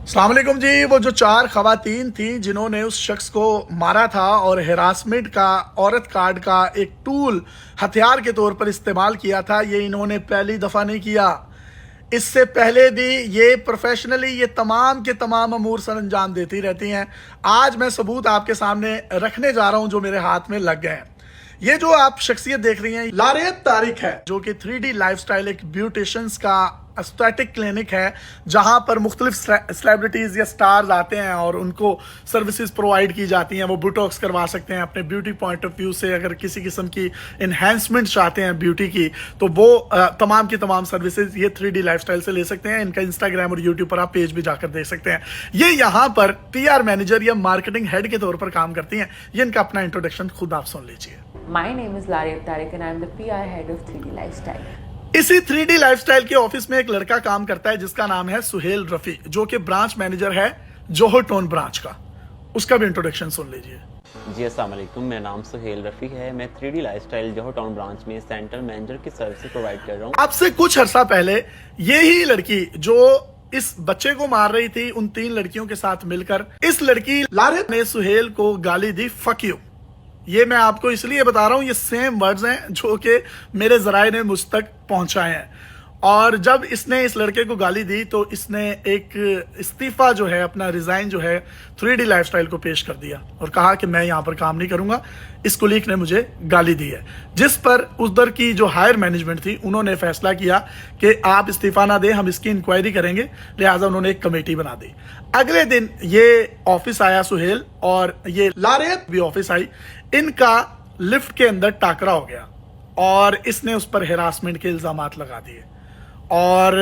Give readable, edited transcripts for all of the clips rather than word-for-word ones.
अस्सलाम वालेकुम जी। वो जो 4 खवातीन थी जिन्होंने उस शख्स को मारा था और हिरासमेंट का औरत कार्ड का एक टूल हथियार के तौर पर इस्तेमाल किया था, ये इन्होंने पहली दफ़ा नहीं किया। इससे पहले भी ये प्रोफेशनली ये तमाम के तमाम अमूर सर अंजाम देती रहती हैं। आज मैं सबूत आपके सामने रखने जा रहा हूं जो मेरे हाथ में लग गए हैं। ये जो आप शख्सियत देख रही हैं लारियत तारिक है, जो कि 3D लाइफस्टाइल एक ब्यूटिशियंस का एस्थेटिक क्लिनिक है, जहां पर मुख्तलिफ सेलिब्रिटीज या स्टार्स आते हैं और उनको सर्विसेज प्रोवाइड की जाती हैं। वो बोटॉक्स करवा सकते हैं अपने ब्यूटी पॉइंट ऑफ व्यू से। अगर किसी किस्म की इन्हेंसमेंट चाहते हैं ब्यूटी की तो वो तमाम की तमाम सर्विसेज ये 3D लाइफस्टाइल से ले सकते हैं। इनका इंस्टाग्राम और यूट्यूब पर आप पेज भी जाकर देख सकते हैं। ये यहाँ पर PR मैनेजर या मार्केटिंग हेड के तौर पर काम करती हैं। ये इनका अपना इंट्रोडक्शन खुद आप सुन लीजिए। My name is Lariyat Tariq and I'm the PR head of 3D Lifestyle. इसी 3D लाइफस्टाइल के ऑफिस में एक लड़का काम करता है जिसका नाम है सुहेल रफी, जो कि ब्रांच मैनेजर है जोहर टाउन ब्रांच का। उसका भी इंट्रोडक्शन सुन लीजिए। जी अस्सलाम वालेकुम, मेरा नाम सुहेल रफ़ी है। मैं 3D लाइफस्टाइल जोहर टाउन ब्रांच में सेंटर मैनेजर की सर्विस प्रोवाइड कर रहा हूँ। आपसे कुछ अर्सा पहले यही लड़की जो इस बच्चे को मार रही थी, उन 3 लड़कियों के साथ मिलकर इस लड़की लारियत ने सुहेल को गाली दी, फक यू। ये मैं आपको इसलिए बता रहा हूं, ये सेम वर्ड्स हैं जो कि मेरे जराए ने मुझ तक पहुंचाए हैं। और जब इसने इस लड़के को गाली दी तो इसने एक इस्तीफा जो है, अपना रिजाइन जो है 3D लाइफस्टाइल को पेश कर दिया और कहा कि मैं यहां पर काम नहीं करूंगा, इस कुलीग ने मुझे गाली दी है। जिस पर उधर की जो हायर मैनेजमेंट थी उन्होंने फैसला किया कि आप इस्तीफा ना दें, हम इसकी इंक्वायरी करेंगे। लिहाजा उन्होंने एक कमेटी बना दी। अगले दिन ये ऑफिस आया सुहेल और ये लारियत भी ऑफिस आई। इनका लिफ्ट के अंदर टाकरा हो गया और इसने उस पर हिरासमेंट के इल्जामात लगा दिए। और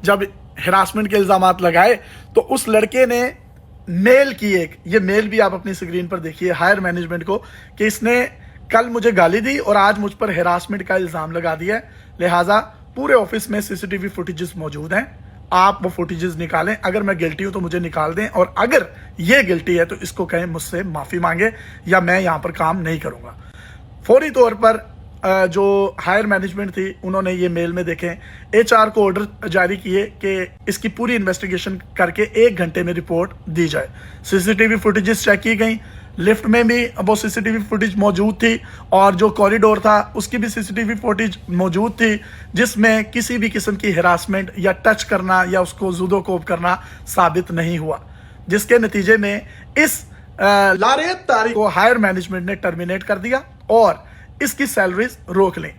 जब हिरासमेंट के इल्जामात लगाए तो उस लड़के ने मेल की, एक ये मेल भी आप अपनी स्क्रीन पर देखिए हायर मैनेजमेंट को, कि इसने कल मुझे गाली दी और आज मुझ पर हिरासमेंट का इल्जाम लगा दिया है। लिहाजा पूरे ऑफिस में CCTV फुटेजेस मौजूद हैं, आप वो फुटेजेस निकालें। अगर मैं गिल्टी हूं तो मुझे निकाल दें, और अगर ये गिल्टी है तो इसको कहें मुझसे माफी मांगे या मैं यहां पर काम नहीं करूंगा। फौरी तौर पर जो हायर मैनेजमेंट थी उन्होंने ये मेल में देखें, HR को ऑर्डर जारी किए कि इसकी पूरी इन्वेस्टिगेशन करके 1 घंटे में रिपोर्ट दी जाए। CCTV फुटेजेस चेक की गई, लिफ्ट में भी वो CCTV फुटेज मौजूद थी और जो कॉरिडोर था उसकी भी CCTV फुटेज मौजूद थी, जिसमें किसी भी किस्म की हिरासमेंट या टच करना या उसको जुदोकोब करना साबित नहीं हुआ। जिसके नतीजे में इस लारियत तारिक को हायर मैनेजमेंट ने टर्मिनेट कर दिया और इसकी सैलरीज रोक ली।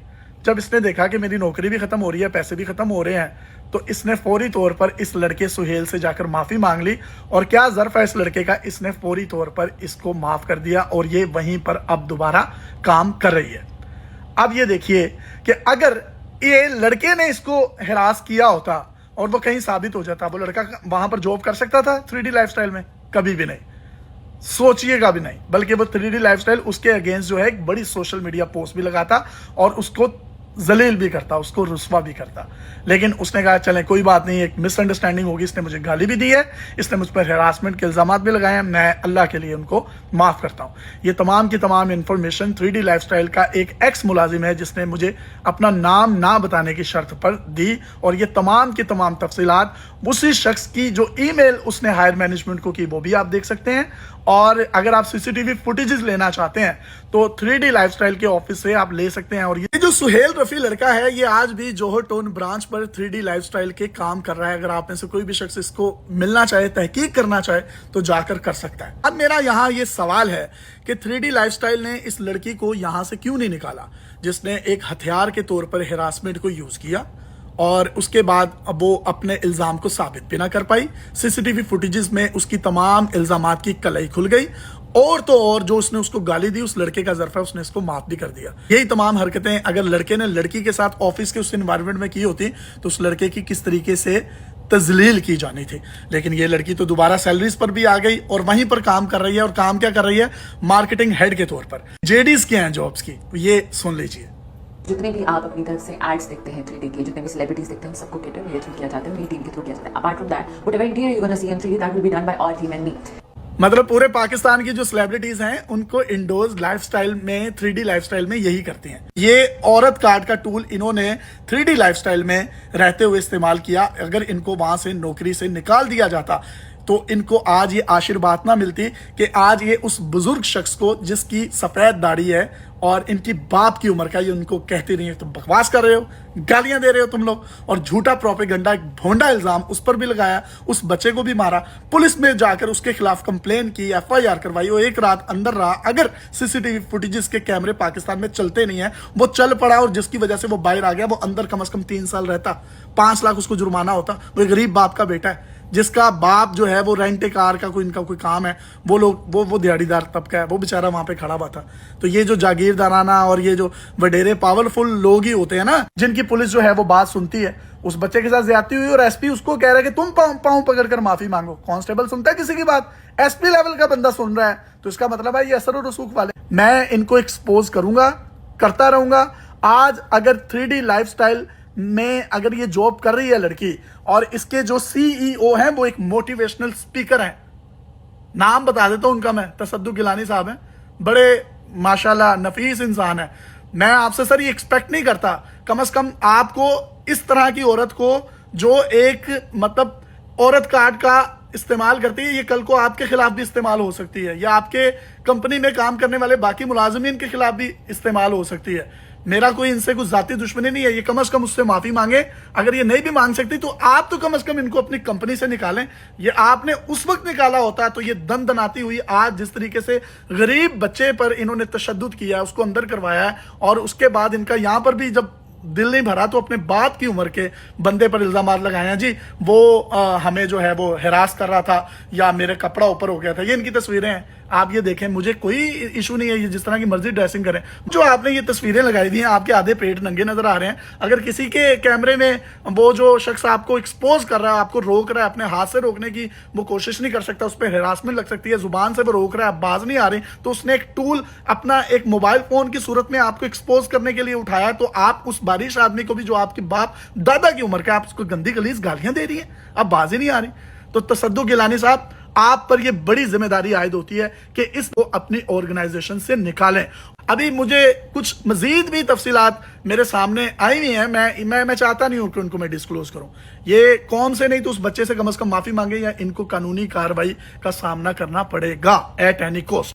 जब इसने देखा कि मेरी नौकरी भी खत्म हो रही है, पैसे भी खत्म हो रहे हैं, तो इसने फौरी तौर पर इस लड़के सुहेल से जाकर माफी मांग ली। और क्या ज़र्फ है इस लड़के का, इसने फौरी तौर पर इसको माफ कर दिया और ये वहीं पर अब दोबारा काम कर रही है। अब ये देखिए कि अगर ये लड़के ने इसको हिरास किया होता और वो कहीं साबित हो जाता, वो लड़का वहां पर जॉब कर सकता था 3D लाइफस्टाइल में? कभी भी नहीं, सोचिएगा भी नहीं। बल्कि वो 3D लाइफस्टाइल उसके अगेंस्ट जो है एक बड़ी सोशल मीडिया पोस्ट भी लगाता और उसको जलील भी करता, उसको रुस्वा भी करता। लेकिन उसने कहा चलें कोई बात नहीं, एक मिसअंडरस्टैंडिंग होगी, इसने मुझे गाली भी दी है, इसने मुझ पर हिरासमेंट के इल्जामात भी लगाए हैं, मैं अल्लाह के लिए उनको माफ करता हूं। ये तमाम की तमाम इंफॉर्मेशन 3D लाइफस्टाइल का एक एक्स मुलाजिम है जिसने मुझे अपना नाम ना बताने की शर्त पर दी, और ये तमाम की तमाम तफसीलात उसी शख्स की जो ईमेल उसने हायर मैनेजमेंट को की वो भी आप देख सकते हैं। और अगर आप CCTV फुटेजेस लेना चाहते हैं तो 3D लाइफस्टाइल के ऑफिस से आप ले सकते हैं। और ये जो सुहेल रफी लड़का है ये आज भी जोहर टाउन ब्रांच पर 3D लाइफस्टाइल के काम कर रहा है। अगर आप में से कोई भी शख्स इसको मिलना चाहे, तहकीक करना चाहे तो जाकर कर सकता है। अब मेरा यहाँ ये सवाल है कि 3D लाइफस्टाइल ने इस लड़की को यहाँ से क्यों नहीं निकाला, जिसने एक हथियार के तौर पर हिरासमेंट को यूज किया और उसके बाद अब वो अपने इल्जाम को साबित भी ना कर पाई। CCTV फुटेजेस में उसकी तमाम इल्जामात की कलई खुल गई। और तो और जो उसने उसको गाली दी, उस लड़के का ज़र्फ है, उसने इसको माफ भी कर दिया। यही तमाम हरकतें अगर लड़के ने लड़की के साथ ऑफिस के उस एनवायरनमेंट में की होती तो उस लड़के की किस तरीके से तजलील की जानी थी। लेकिन ये लड़की तो दोबारा सैलरीज पर भी आ गई और वहीं पर काम कर रही है। और काम क्या कर रही है? मार्केटिंग हेड के तौर पर। JDs क्या हैं जॉब्स की, ये सुन लीजिए। जितने भी आप अपनी तरफ से एड्स देखते हैं 3D के, जितने भी सेलिब्रिटीज देखते हैं, सबको केटर मेरे थ्रू किया जाता है, मेरी टीम के थ्रू किया जाता है। Apart from that, whatever interior you gonna see in 3D that will be done by all team and me. मतलब पूरे पाकिस्तान की जो सेलिब्रिटीज हैं उनको इंडोर्स लाइफस्टाइल में 3D लाइफस्टाइल में यही करती हैं। ये औरत कार्ड का टूल इन्होंने 3D लाइफस्टाइल में रहते हुए इस्तेमाल किया। अगर इनको वहां से नौकरी से निकाल दिया जाता तो इनको आज ये आशीर्वाद ना मिलती कि आज ये उस बुजुर्ग शख्स को जिसकी सफेद दाढ़ी है और इनकी बाप की उम्र का, ये उनको कहते नहीं है। तो बकवास कर रहे हो, गालियां दे रहे हो तुम लोग, और झूठा प्रोपेगेंडा, एक भोंडा इल्जाम उस पर भी लगाया, उस बच्चे को भी मारा, पुलिस में जाकर उसके खिलाफ कंप्लेन की, FIR करवाई, वो एक रात अंदर रहा। अगर CCTV फुटेजेस के कैमरे पाकिस्तान में चलते नहीं है, वो चल पड़ा और जिसकी वजह से वो बाहर आ गया, वो अंदर कम से कम 3 साल रहता, 5 लाख उसको जुर्माना होता। वो एक गरीब बाप का बेटा है जिसका बाप जो है वो रेंट कार का कोई इनका कोई काम है, वो लोग वो दिहाड़ीदार तबका है, वो बेचारा वहां पे खड़ा हुआ था। तो ये जो जागीरदाराना और ये जो वडेरे पावरफुल लोग ही होते हैं ना, जिनकी पुलिस जो है वो बात सुनती है, उस बच्चे के साथ ज्यादती हुई और SP उसको कह रहा है कि तुम पाँव पकड़कर माफी मांगो। कांस्टेबल सुनता है किसी की बात? SP लेवल का बंदा सुन रहा है, तो इसका मतलब है ये असर और रसूख वाले। मैं इनको एक्सपोज करूंगा, करता रहूंगा। आज अगर 3D लाइफस्टाइल में अगर ये जॉब कर रही है लड़की, और इसके जो CEO हैं वो एक मोटिवेशनल स्पीकर हैं, नाम बता देता हूं उनका मैं, तसद्दुक गिलानी साहब हैं, बड़े माशाल्लाह नफीस इंसान है। मैं आपसे सर ये एक्सपेक्ट नहीं करता, कम से कम आपको इस तरह की औरत को जो एक मतलब औरत कार्ड का इस्तेमाल करती है, ये कल को आपके खिलाफ भी इस्तेमाल हो सकती है, या आपके कंपनी में काम करने वाले बाकी मुलाजिमीन के खिलाफ भी इस्तेमाल हो सकती है। मेरा कोई इनसे कुछ जाती दुश्मनी नहीं है, ये कम से कम उससे माफी मांगे। अगर ये नहीं भी मांग सकती तो आप तो कम से कम इनको अपनी कंपनी से निकालें। ये आपने उस वक्त निकाला होता तो ये दन दनाती हुई आज जिस तरीके से गरीब बच्चे पर इन्होंने तशद्दुद किया, उसको अंदर करवाया है, और उसके बाद इनका यहां पर भी जब दिल नहीं भरा तो अपने बाप की उम्र के बंदे पर इल्जाम लगाए हैं। जी वो हमें जो है वो हरास कर रहा था, या मेरे कपड़ा ऊपर हो गया था। ये इनकी तस्वीरें हैं, आप ये देखें, मुझे कोई इशू नहीं है, ये जिस तरह की मर्जी ड्रेसिंग करें। जो आपने ये तस्वीरें लगाई दी हैं, आपके आधे पेट नंगे नजर आ रहे हैं। अगर किसी के कैमरे में वो जो शख्स आपको एक्सपोज कर रहा है, आपको रोक रहा है, अपने हाथ से रोकने की वो कोशिश नहीं कर सकता, उस पर हरासमेंट लग सकती है, जुबान से वो रोक रहा है, बाज नहीं आ रही, तो उसने एक टूल अपना एक मोबाइल फोन की सूरत में आपको एक्सपोज करने के लिए उठाया, तो आप उस बारिश आदमी को भी जो आपके बाप दादा की उम्र का, आप उसको गंदी गलीज गालियां दे रही है, अब बाजी नहीं आ रही। तो तसद्दुक गिलानी साहब, आप पर यह बड़ी जिम्मेदारी आयद होती है कि इसको अपनी ऑर्गेनाइजेशन से निकालें। अभी मुझे कुछ मजीद भी तफसीलात मेरे सामने आई हुई हैं, मैं चाहता नहीं हूं कि उनको मैं डिस्क्लोज करूं। ये कौन से नहीं तो उस बच्चे से कम माफी मांगे, या इनको कानूनी कार्रवाई का सामना करना पड़ेगा एट एनी कॉस्ट।